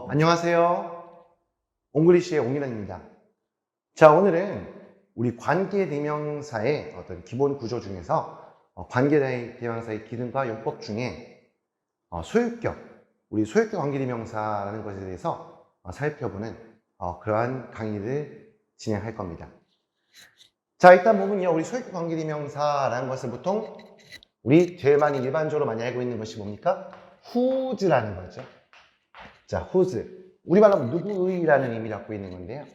안녕하세요. 옹글리시의 옹이란입니다. 자, 오늘은 우리 관계대명사의 어떤 기본 구조 중에서 관계대명사의 기능과 용법 중에 소유격, 우리 소유격 관계대명사라는 것에 대해서 살펴보는 그러한 강의를 진행할 겁니다. 자, 일단 보면요, 우리 소유격 관계대명사라는 것을 보통 우리 제일 많이 일반적으로 많이 알고 있는 것이 뭡니까? whose라는 거죠. 자, whose. 우리말로 하면 누구의라는 의미를 갖고 있는 건데요.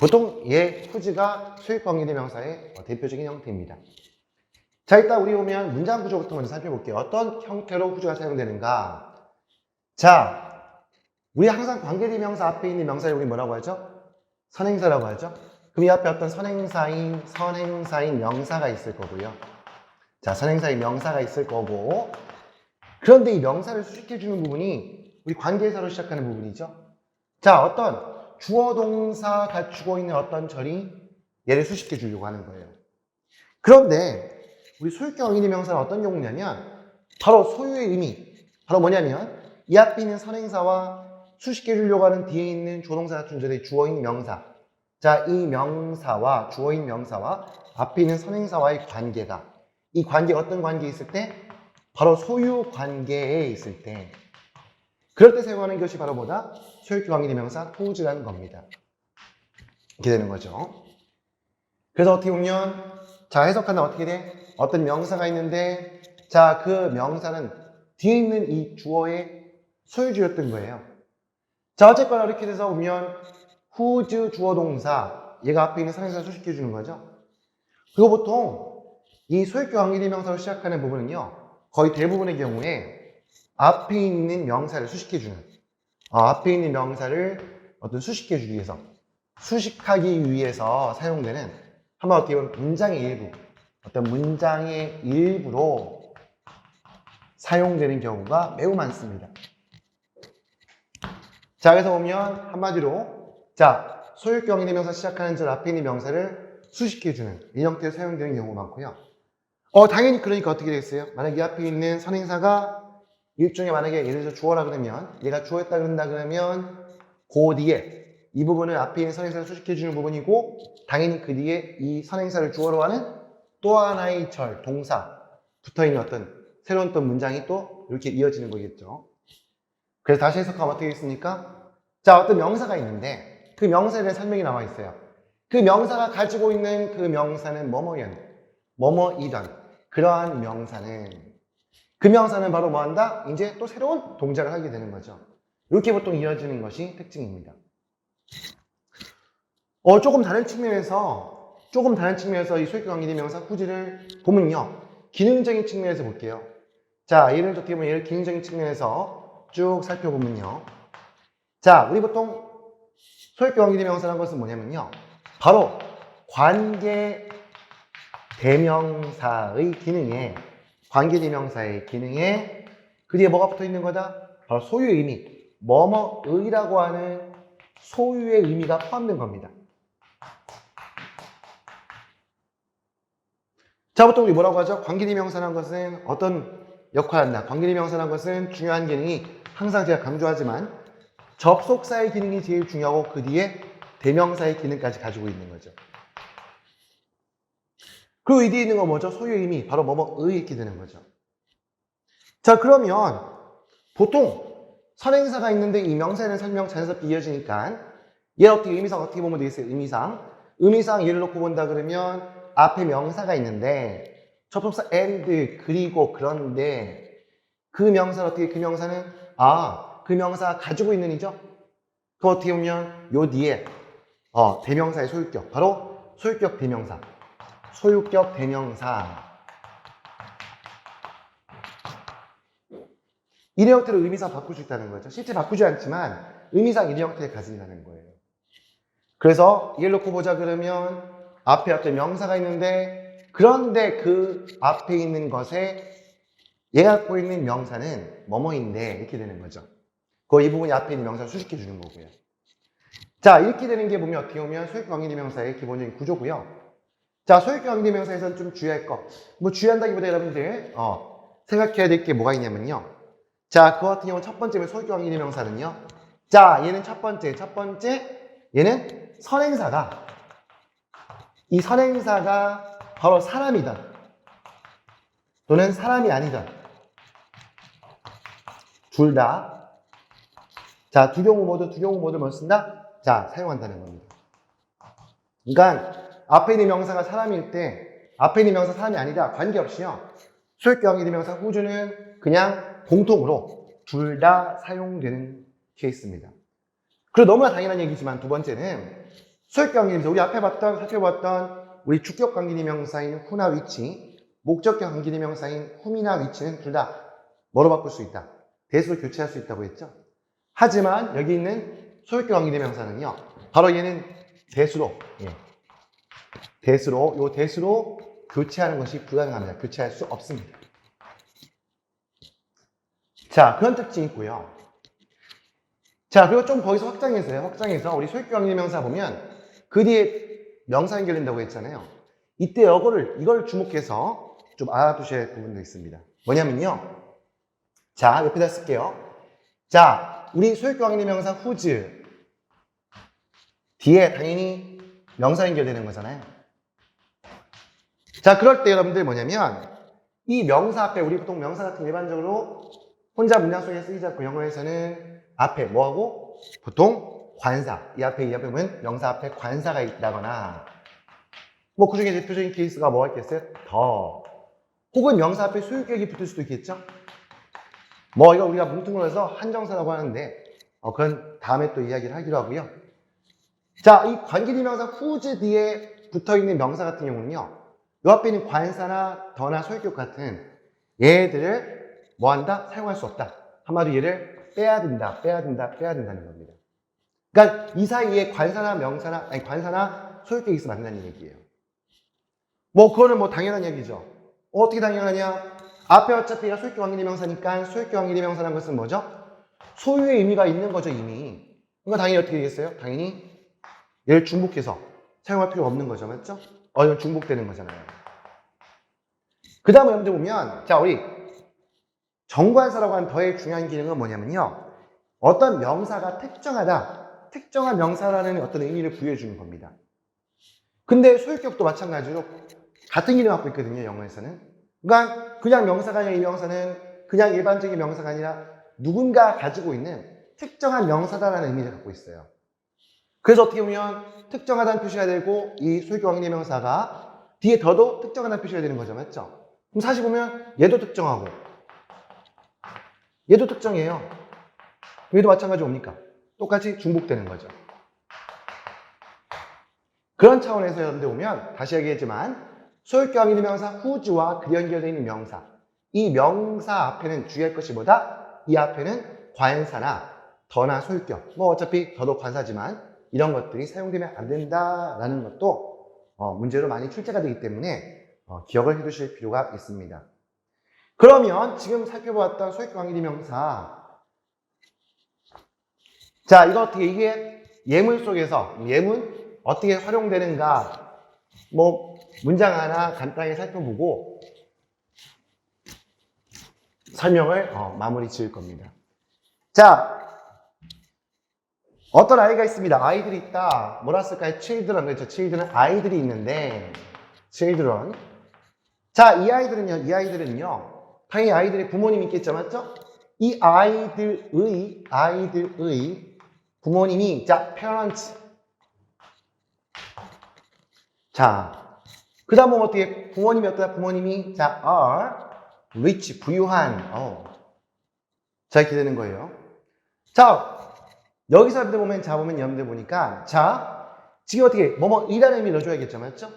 보통 whose가 소유격 관계대명사의 대표적인 형태입니다. 자, 일단 우리 보면 문장 구조부터 먼저 살펴볼게요. 어떤 형태로 whose가 사용되는가? 자, 우리 항상 관계대명사 앞에 있는 명사를 우리 뭐라고 하죠? 선행사라고 하죠. 그럼 이 앞에 어떤 선행사인 명사가 있을 거고요. 자, 선행사인 명사가 있을 거고, 그런데 이 명사를 수식해주는 부분이 우리 관계사로 시작하는 부분이죠. 자, 어떤 주어 동사 갖추고 있는 어떤 절이 얘를 수식해 주려고 하는 거예요. 그런데 우리 소유격 관계대명사는 어떤 경우냐면 바로 소유의 의미, 바로 뭐냐면 이 앞에 있는 선행사와 수식해 주려고 하는 뒤에 있는 조동사 같은 절의 주어인 명사. 자, 이 명사와 주어인 명사와 앞에 있는 선행사와의 관계가, 이 관계가 어떤 관계에 있을 때? 바로 소유 관계에 있을 때, 그럴 때 사용하는 것이 바로 뭐다? 소유격 관계대명사 whose라는 겁니다. 이렇게 되는 거죠. 그래서 어떻게 보면, 자, 해석하면 어떻게 돼? 어떤 명사가 있는데, 자, 그 명사는 뒤에 있는 이 주어의 소유주였던 거예요. 자, 어쨌거나 이렇게 돼서 보면 whose 주어 동사, 얘가 앞에 있는 선행사 수식해 주는 거죠. 그거 보통 이 소유격 관계대명사로 시작하는 부분은요, 거의 대부분의 경우에 앞에 있는 명사를 수식해주는, 앞에 있는 명사를 어떤 수식해주기 위해서, 수식하기 위해서 사용되는, 한번 어떻게 보면 문장의 일부, 어떤 문장의 일부로 사용되는 경우가 매우 많습니다. 자, 그래서 보면 한마디로, 자, 소유격 관계대명사 시작하는 절 앞에 있는 명사를 수식해주는 이 형태로 사용되는 경우가 많고요. 당연히 그러니까 어떻게 되겠어요? 만약 이 앞에 있는 선행사가 일종의 만약에 예를 들어서 주어라 그러면, 얘가 주어였다 그런다 그러면 그 뒤에 이 부분은 앞에 있는 선행사를 수식해주는 부분이고, 당연히 그 뒤에 이 선행사를 주어로 하는 또 하나의 절, 동사 붙어있는 어떤 새로운 또 문장이 또 이렇게 이어지는 거겠죠. 그래서 다시 해석하면 어떻게 되겠습니까? 자, 어떤 명사가 있는데 그 명사에 대한 설명이 나와 있어요. 그 명사가 가지고 있는 그 명사는 뭐뭐이던 그러한 명사는, 그 명사는 바로 뭐 한다? 이제 또 새로운 동작을 하게 되는 거죠. 이렇게 보통 이어지는 것이 특징입니다. 조금 다른 측면에서 이 소유격 관계대명사 whose를 보면요, 기능적인 측면에서 볼게요. 자, 예를 어떻게 보면 얘를 기능적인 측면에서 쭉 살펴보면요. 자, 우리 보통 소유격 관계대명사라는 것은 뭐냐면요, 바로 관계대명사의 기능에 그 뒤에 뭐가 붙어 있는 거다? 바로 소유의 의미, 뭐뭐의라고 하는 소유의 의미가 포함된 겁니다. 자, 보통 우리 뭐라고 하죠? 관계대명사라는 것은 어떤 역할을 한다? 관계대명사라는 것은 중요한 기능이, 항상 제가 강조하지만 접속사의 기능이 제일 중요하고 그 뒤에 대명사의 기능까지 가지고 있는 거죠. 그 뒤에 있는 건 뭐죠? 소유의 의미, 바로 뭐뭐의 이렇게 되는 거죠. 자, 그러면 보통 선행사가 있는데 이 명사에 대한 설명 자연스럽게 이어지니까 얘 의미상 어떻게 보면 되겠어요? 의미상 얘를 놓고 본다 그러면 앞에 명사가 있는데 접속사 and 그리고 그런데 그 명사는 그 명사가 가지고 있는 이죠? 그 어떻게 보면 요 뒤에 대명사의 소유격, 바로 소유격 대명사. 이래 형태로 의미상 바꿀 수 있다는 거죠. 실제 바꾸지 않지만 의미상 이래 형태를 가진다는 거예요. 그래서 얘를 놓고 보자 그러면 앞에 어떤 명사가 있는데, 그런데 그 앞에 있는 것에 얘가 갖고 있는 명사는 뭐뭐인데 이렇게 되는 거죠. 이 부분이 앞에 있는 명사를 수식해 주는 거고요. 자, 이렇게 되는 게 보면 어떻게 보면 소유격 관계대명사의 기본적인 구조고요. 자, 소유격 관계대명사에서는 좀 주의할 거, 주의한다기보다 여러분들 생각해야 될 게 뭐가 있냐면요. 자, 그 같은 경우는 첫 번째는 소유격 관계대명사는요, 자, 얘는 첫 번째, 얘는 선행사가, 이 선행사가 바로 사람이든 또는 사람이 아니든 둘 다, 자, 두 경우 모두 뭘 쓴다? 자, 사용한다는 겁니다. 그러니까 앞에 있는 명사가 사람일 때, 앞에 있는 명사 사람이 아니다, 관계없이요. 소유격 관계대명사 후주는 그냥 공통으로 둘 다 사용되는 케이스입니다. 그리고 너무나 당연한 얘기지만 두 번째는 소유격 관계대명사, 우리 앞에 살펴봤던 우리 주격 관계대명사인 후나 위치, 목적격 관계대명사인 훔이나 위치는 둘 다 뭐로 바꿀 수 있다? 대수로 교체할 수 있다고 했죠. 하지만 여기 있는 소유격 관계대명사는요, 바로 얘는 대수로 교체하는 것이 불가능합니다. 교체할 수 없습니다. 자, 그런 특징이 있고요. 자, 그리고 좀 거기서 확장해서 우리 소유격 관계대명사 보면 그 뒤에 명사 연결된다고 했잖아요. 이때 이걸 주목해서 좀 알아두셔야 할 부분도 있습니다. 뭐냐면요. 자, 옆에다 쓸게요. 자, 우리 소유격 관계대명사 whose 뒤에 당연히 명사 연결되는 거잖아요. 자, 그럴 때 여러분들 뭐냐면 이 명사 앞에, 우리 보통 명사 같은 일반적으로 혼자 문장 속에 쓰이지 않고 영어에서는 앞에 뭐하고? 보통 관사, 이 앞에 보면 명사 앞에 관사가 있다거나 뭐 그 중에 대표적인 케이스가 뭐가 있겠어요? 더, 혹은 명사 앞에 소유격이 붙을 수도 있겠죠? 뭐 이거 우리가 뭉뚱그려 해서 한정사라고 하는데 그건 다음에 또 이야기를 하기로 하고요. 자, 이 관계대명사 whose 뒤에 붙어있는 명사 같은 경우는요, 이 앞에 있는 관사나 더나 소유격 같은 얘들을 뭐한다? 사용할 수 없다. 한마디로 얘를 빼야 된다는 겁니다. 그러니까 이 사이에 관사나 소유격이 있으면 안 된다는 얘기예요. 뭐 그거는 뭐 당연한 얘기죠. 어떻게 당연하냐? 앞에 어차피 얘가 소유격 관계대명사니까 소유격 관계대명사라는 것은 뭐죠? 소유의 의미가 있는 거죠, 이미. 그러니까 당연히 어떻게 되겠어요? 당연히 얘를 중복해서 사용할 필요가 없는 거죠, 맞죠? 이건 중복되는 거잖아요. 그 다음에 여러분들 보면, 자, 우리 정관사라고 하는 더의 중요한 기능은 뭐냐면요, 어떤 명사가 특정한 명사라는 어떤 의미를 부여해 주는 겁니다. 근데 소유격도 마찬가지로 같은 기능을 갖고 있거든요, 영어에서는. 그러니까 그냥 명사가 아니라 이 명사는 그냥 일반적인 명사가 아니라 누군가 가지고 있는 특정한 명사다라는 의미를 갖고 있어요. 그래서 어떻게 보면 특정하다는 표시가 되고 이 소유격 관계대명사가 뒤에 더도 특정하다는 표시가 되는 거죠, 맞죠? 그럼 사실 보면 얘도 특정하고 얘도 특정이에요. 얘도 마찬가지로 옵니까? 똑같이 중복되는 거죠. 그런 차원에서 여러분들 보면 다시 얘기했지만 소유격 관계대명사 whose와 그 연결되어 있는 명사, 이 명사 앞에는 주의할 것이 뭐다? 이 앞에는 관사나 더나 소유격, 뭐 어차피 더도 관사지만 이런 것들이 사용되면 안 된다라는 것도 문제로 많이 출제가 되기 때문에 기억을 해두실 필요가 있습니다. 그러면 지금 살펴보았던 소유격 관계대명사, 자, 이게 예문 속에서 예문 어떻게 활용되는가, 뭐 문장 하나 간단하게 살펴보고 설명을 마무리 지을 겁니다. 자, 어떤 아이가 있습니다. 아이들이 있다. 뭐라 쓸까요? children. 그렇죠. children, 아이들이 있는데, children. 자, 이 아이들은요, 당연히 아이들의 부모님이 있겠죠, 맞죠? 이 아이들의 부모님이, 자, parents. 자, 그 다음 보면 어떻게, 부모님이 어떠다? 부모님이, 자, are rich, 부유한, 자, 이렇게 되는 거예요. 자, 여기서 여러분들 보니까, 자, 지금 어떻게, 이라는 의미 넣어줘야겠죠, 맞죠?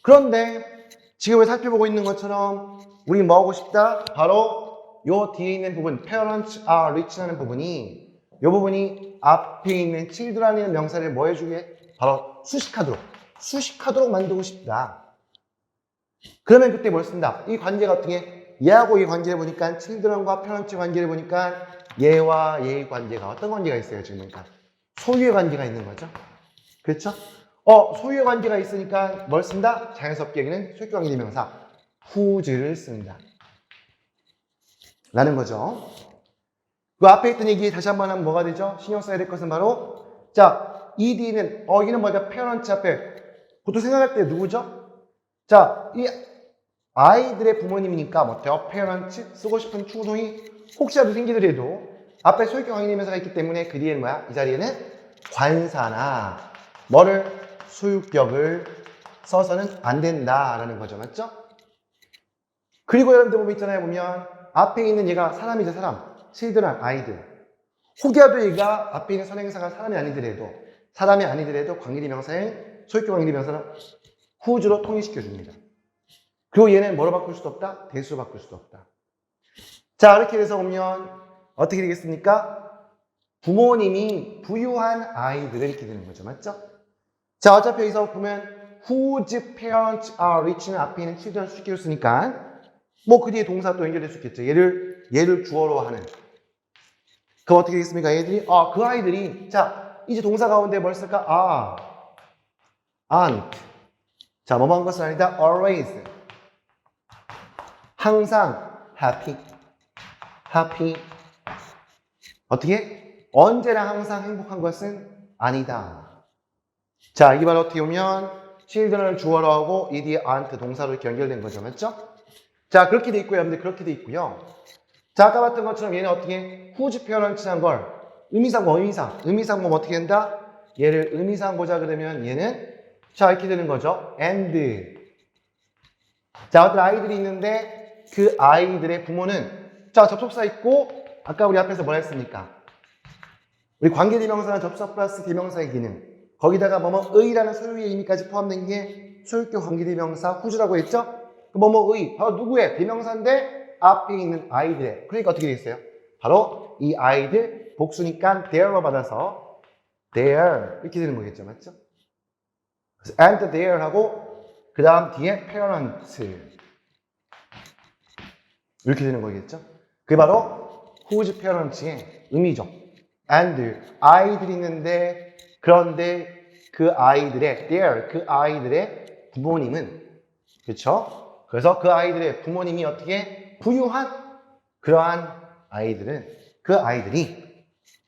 그런데, 지금 살펴보고 있는 것처럼, 우리 뭐 하고 싶다? 바로, 요 뒤에 있는 부분, parents are rich라는 부분이, 요 부분이 앞에 있는 children이라는 명사를 뭐 해주게? 바로 수식하도록 만들고 싶다. 그러면 그때 뭘 쓴다? 이 관계가 어떻게, 얘하고 이 관계를 보니까, children과 parents 관계를 보니까, 얘와 얘의 관계가 어떤 관계가 있어요, 지금 보니까? 소유의 관계가 있는 거죠. 그렇죠? 소유의 관계가 있으니까 뭘 쓴다? 자연스럽게 여기는 소유격 관계대명사 whose를 쓴다. 라는 거죠. 그 앞에 있던 얘기 다시 한번 하면 뭐가 되죠? 신경 써야 될 것은 바로 자, ED는 여기는 뭐죠? parent 앞에 보통 생각할 때 누구죠? 자, 이 아이들의 부모님이니까 뭐 their parents 쓰고 싶은 충동이 혹시라도 생기더라도 앞에 소유격 관계대명사가 있기 때문에 그 뒤에는 뭐야? 이 자리에는 관사나 뭐를 소유격을 써서는 안 된다라는 거죠. 맞죠? 그리고 여러분들 보면 있잖아요. 보면 앞에 있는 얘가 사람이죠. 사람. children, 아이들. 혹여도 얘가 앞에 있는 선행사가 사람이 아니더라도 관계대명사의 소유격 관계대명사는 whose로 통일시켜줍니다. 그리고 얘는 뭐로 바꿀 수도 없다? 대수로 바꿀 수도 없다. 자, 이렇게 돼서 보면 어떻게 되겠습니까? 부모님이 부유한 아이들을 이렇게 되는 거죠. 맞죠? 자, 어차피 여기서 보면 whose parents are rich는 앞에 있는 children 수식기로 쓰니까 뭐 그 뒤에 동사 또 연결될 수 있겠죠. 얘를 주어로 하는. 그럼 어떻게 되겠습니까? 얘들이 그 아이들이 자, 이제 동사 가운데 뭘 쓸까? aren't. 자, 뭐뭐 한 것은 아니다. always. 항상 happy. 어떻게? 언제나 항상 행복한 것은 아니다. 자, 이 말 어떻게 보면 children을 주어로 하고 이 뒤에 aren't 동사로 이렇게 연결된 거죠. 맞죠? 자, 그렇게 돼 있고요. 여러분들 그렇게 돼 있고요. 자, 아까 봤던 것처럼 얘는 어떻게 whose parents란 걸 의미상고 어떻게 한다? 얘를 의미상고자 그러면 얘는 자, 이렇게 되는 거죠. and. 자, 어떤 아이들이 있는데 그 아이들의 부모는 자, 접속사 있고 아까 우리 앞에서 뭐라 했습니까? 우리 관계대명사는 접속 플러스 대명사의 기능. 거기다가 뭐뭐의라는 소유의 의미까지 포함된 게 소유격 관계대명사 whose라고 했죠? 그 뭐뭐의 바로 누구의 대명사인데 앞에 있는 아이들의. 그러니까 어떻게 되겠어요? 바로 이 아이들 복수니까 their로 받아서 their 이렇게 되는 거겠죠, 맞죠? 그래서 and their 하고 그 다음 뒤에 parents 이렇게 되는 거겠죠? 그게 바로 whose parents의 의미죠. and 아이들이 있는데 그런데 그 아이들의 부모님은 그렇죠? 그래서 그 아이들의 부모님이 어떻게 부유한 그러한 그 아이들이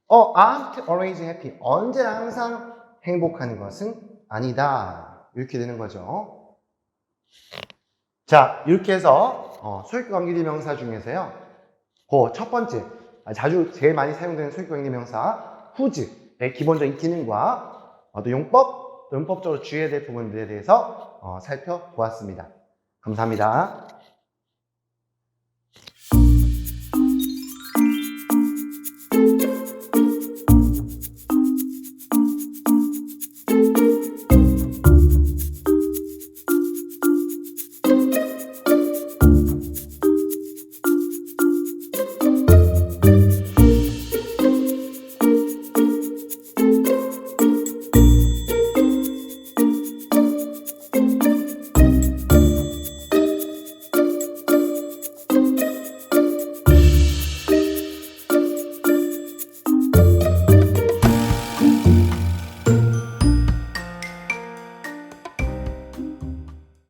aren't always happy. 언제나 항상 행복한 것은 아니다. 이렇게 되는 거죠. 자, 이렇게 해서 소유격 관계대명사 중에서요. 그 첫 번째, 제일 많이 사용되는 소유격 관계대명사 whose의 기본적인 기능과 또 용법적으로 주의해야 될 부분들에 대해서 살펴보았습니다. 감사합니다.